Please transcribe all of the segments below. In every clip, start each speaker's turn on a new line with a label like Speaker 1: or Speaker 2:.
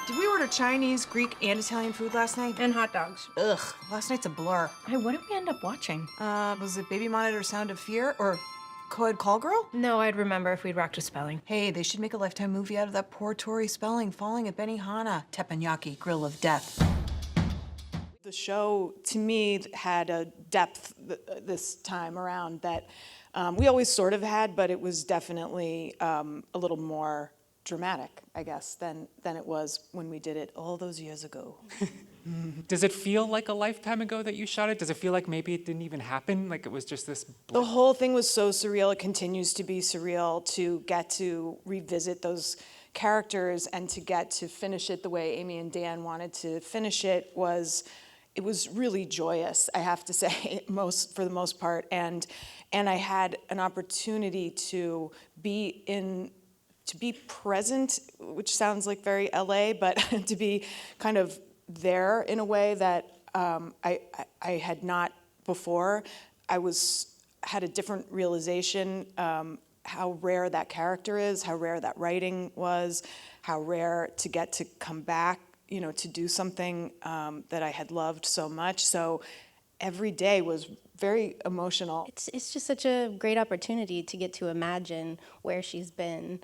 Speaker 1: Did we order Chinese, Greek, and Italian food last night?
Speaker 2: And hot dogs.
Speaker 1: Ugh, last night's a blur.
Speaker 2: Hey, what did we end up watching?
Speaker 1: Was it Baby Monitor Sound of Fear or Co-ed Call Girl?
Speaker 2: No, I'd remember if we'd rocked a spelling.
Speaker 1: Hey, they should make a Lifetime movie out of that poor Tori Spelling falling at Benihana. Teppanyaki, Grill of Death.
Speaker 3: The show, to me, had a depth this time around that we always sort of had, but it was definitely a little more dramatic, I guess, than it was when we did it all those years ago.
Speaker 4: Does it feel like a lifetime ago that you shot it? Does it feel like maybe it didn't even happen? Like it was just this blip?
Speaker 3: The whole thing was so surreal. It continues to be surreal to get to revisit those characters and to get to finish it the way Amy and Dan wanted to finish it was really joyous, I have to say, for the most part. And I had an opportunity to be present, which sounds like very LA, but to be kind of there in a way that I had not before. I had a different realization how rare that character is, how rare that writing was, how rare to get to come back, to do something that I had loved so much. So every day was very emotional.
Speaker 5: It's just such a great opportunity to get to imagine where she's been,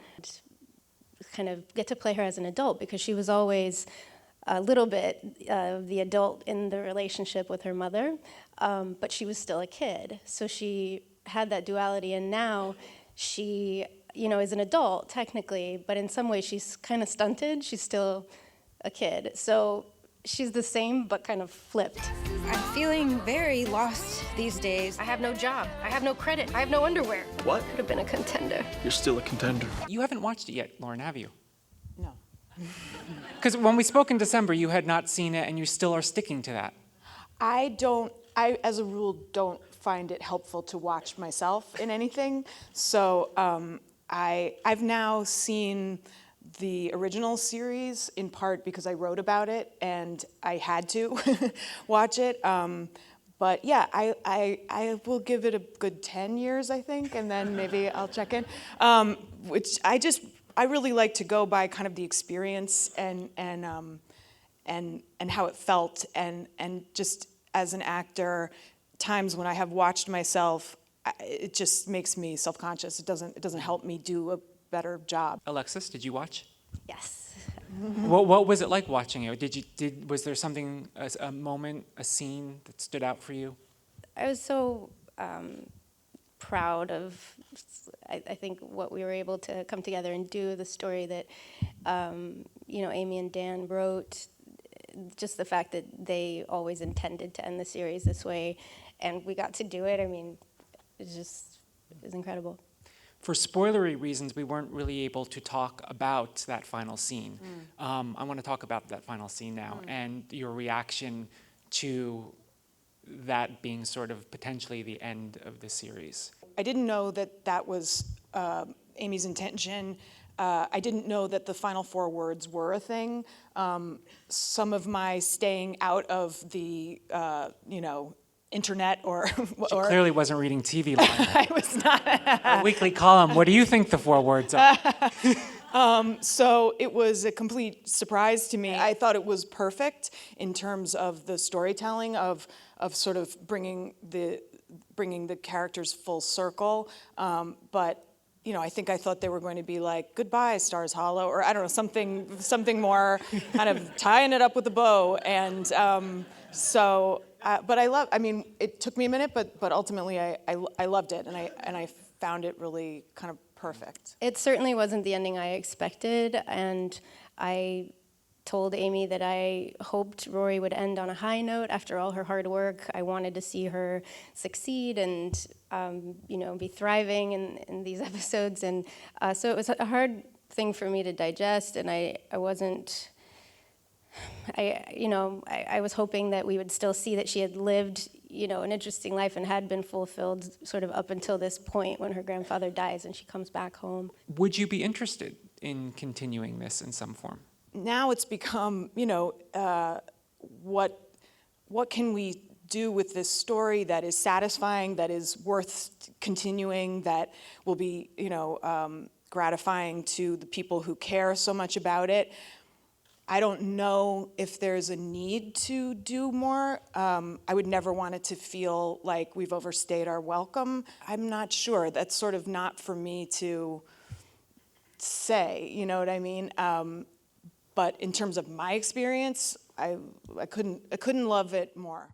Speaker 5: kind of get to play her as an adult, because she was always a little bit the adult in the relationship with her mother, but she was still a kid. So she had that duality, and now she, is an adult technically, but in some ways she's kind of stunted. She's still a kid. So she's the same, but kind of flipped.
Speaker 6: I'm feeling very lost these days.
Speaker 2: I have no job. I have no credit. I have no underwear.
Speaker 7: What?
Speaker 5: Could have been a contender.
Speaker 7: You're still a contender.
Speaker 4: You haven't watched it yet, Lauren, have you?
Speaker 3: No.
Speaker 4: Because when we spoke in December, you had not seen it, and you still are sticking to that.
Speaker 3: I, as a rule, don't find it helpful to watch myself in anything. So I've now seen the original series, in part because I wrote about it and I had to watch it. But yeah, I will give it a good 10 years, I think, and then maybe I'll check in. Which I really like to go by kind of the experience and how it felt, and just as an actor, times when I have watched myself, it just makes me self-conscious. It doesn't help me do a better job.
Speaker 4: Alexis, did you watch?
Speaker 5: Yes.
Speaker 4: What was it like watching it? Was there something, a moment, a scene that stood out for you?
Speaker 5: I was so proud of, I think, what we were able to come together and do, the story that, Amy and Dan wrote, just the fact that they always intended to end the series this way, and we got to do it. I mean, it was incredible.
Speaker 4: For spoilery reasons, we weren't really able to talk about that final scene. I want to talk about that final scene now and your reaction to that being sort of potentially the end of the series.
Speaker 3: I didn't know that was Amy's intention. I didn't know that the final 4 words were a thing. Some of my staying out of the, internet or
Speaker 4: Clearly wasn't reading TV line.
Speaker 3: I was not.
Speaker 4: A weekly column. What do you think the 4 words are?
Speaker 3: So it was a complete surprise to me. I thought it was perfect in terms of the storytelling of sort of bringing the characters full circle. But I think I thought they were going to be like, goodbye, Stars Hollow, or I don't know, something more kind of tying it up with a bow. And but it took me a minute, but ultimately I loved it, and I found it really kind of perfect.
Speaker 5: It certainly wasn't the ending I expected, and I told Amy that I hoped Rory would end on a high note after all her hard work. I wanted to see her succeed and be thriving in these episodes, and so it was a hard thing for me to digest, and I wasn't. I was hoping that we would still see that she had lived, an interesting life and had been fulfilled sort of up until this point when her grandfather dies and she comes back home.
Speaker 4: Would you be interested in continuing this in some form?
Speaker 3: Now it's become, what can we do with this story that is satisfying, that is worth continuing, that will be, gratifying to the people who care so much about it. I don't know if there's a need to do more. I would never want it to feel like we've overstayed our welcome. I'm not sure. That's sort of not for me to say, you know what I mean? But in terms of my experience, I couldn't love it more.